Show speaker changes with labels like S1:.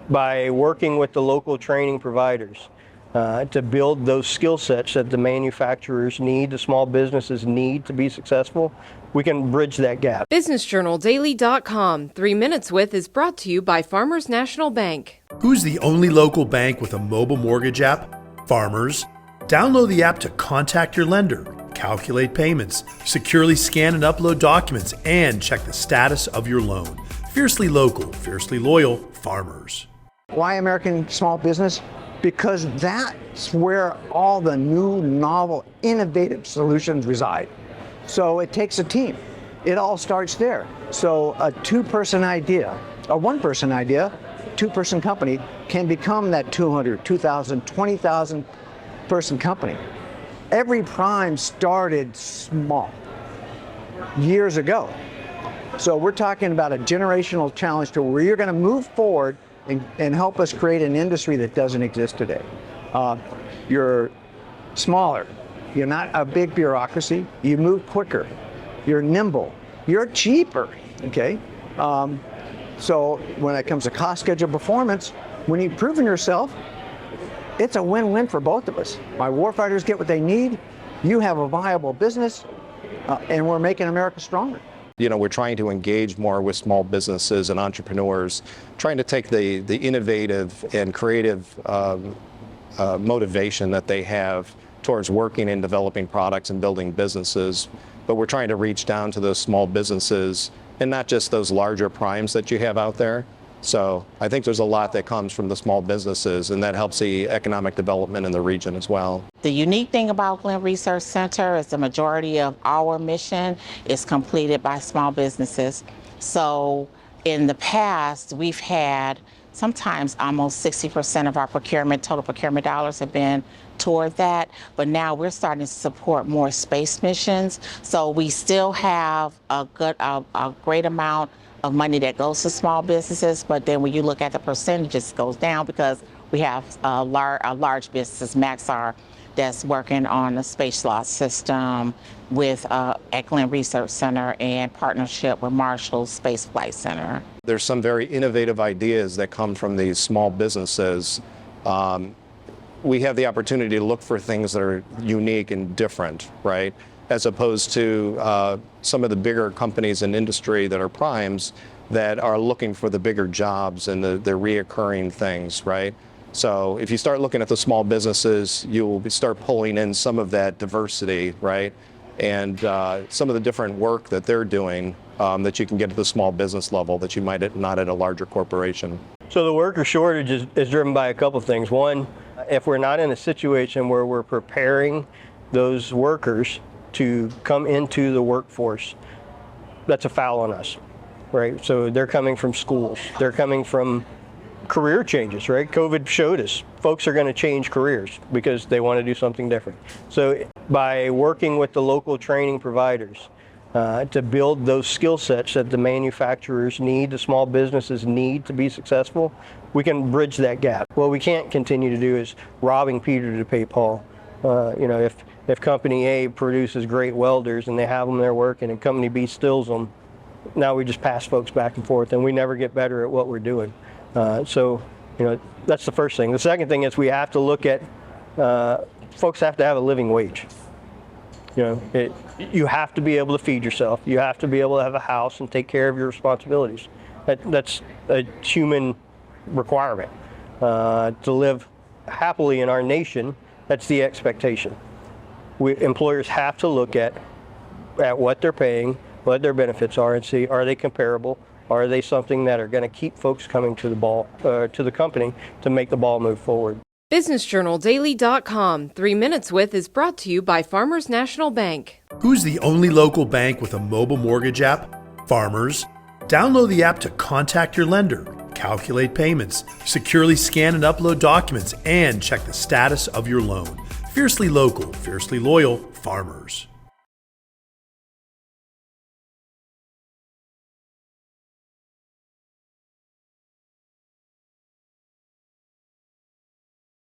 S1: by working with the local training providers to build those skill sets that the manufacturers need, the small businesses need to be successful, we can bridge that gap.
S2: BusinessJournalDaily.com 3 Minutes With is brought to you by Farmers National Bank.
S3: Who's the only local bank with a mobile mortgage app? Farmers. Download the app to contact your lender, calculate payments, securely scan and upload documents, and check the status of your loan. Fiercely local, fiercely loyal, Farmers.
S4: Why American small business? Because that's where all the new, novel, innovative solutions reside. So it takes a team. It all starts there. So a two-person idea, a one-person idea, two-person company can become that 200, 2,000, 20,000 person company. Every prime started small years ago. So we're talking about a generational challenge to where you're going to move forward and help us create an industry that doesn't exist today. You're smaller. You're not a big bureaucracy. You move quicker. You're nimble. You're cheaper. Okay. So when it comes to cost, schedule, performance, when you've proven yourself, it's a win-win for both of us. My warfighters get what they need. You have a viable business, and we're making America stronger.
S5: You know, we're trying to engage more with small businesses and entrepreneurs, trying to take the innovative and creative motivation that they have towards working and developing products and building businesses. But we're trying to reach down to those small businesses and not just those larger primes that you have out there. So I think there's a lot that comes from the small businesses, and that helps the economic development in the region as well.
S6: The unique thing about Glenn Research Center is the majority of our mission is completed by small businesses. So in the past, we've had sometimes almost 60% of our total procurement dollars have been toward that, but now we're starting to support more space missions. So we still have a great amount of money that goes to small businesses, but then when you look at the percentages, it goes down because we have a large business, Maxar, that's working on the space launch system with at Glenn Research Center in partnership with Marshall Space Flight Center.
S5: There's some very innovative ideas that come from these small businesses. We have the opportunity to look for things that are unique and different, right? As opposed to some of the bigger companies in industry that are primes that are looking for the bigger jobs and the reoccurring things, right? So if you start looking at the small businesses, you'll start pulling in some of that diversity, right? And some of the different work that they're doing that you can get at the small business level that you might not at a larger corporation.
S1: So the worker shortage is driven by a couple of things. One, if we're not in a situation where we're preparing those workers to come into the workforce, that's a foul on us, right? So they're coming from schools, they're coming from career changes, right? COVID showed us folks are going to change careers because they want to do something different. So by working with the local training providers to build those skill sets that the manufacturers need, the small businesses need to be successful, we can bridge that gap. What we can't continue to do is robbing Peter to pay Paul. If Company A produces great welders and they have them there working and Company B steals them, now we just pass folks back and forth and we never get better at what we're doing. So that's the first thing. The second thing is we have to look at, folks have to have a living wage. You have to be able to feed yourself. You have to be able to have a house and take care of your responsibilities. That's a human requirement. To live happily in our nation, that's the expectation. Employers have to look at what they're paying, what their benefits are, and see, are they comparable? Are they something that are going to keep folks coming to the company to make the ball move forward?
S2: BusinessJournalDaily.com 3 Minutes With is brought to you by Farmers National Bank.
S3: Who's the only local bank with a mobile mortgage app? Farmers. Download the app to contact your lender, calculate payments, securely scan and upload documents, and check the status of your loan. Fiercely local, fiercely loyal, Farmers.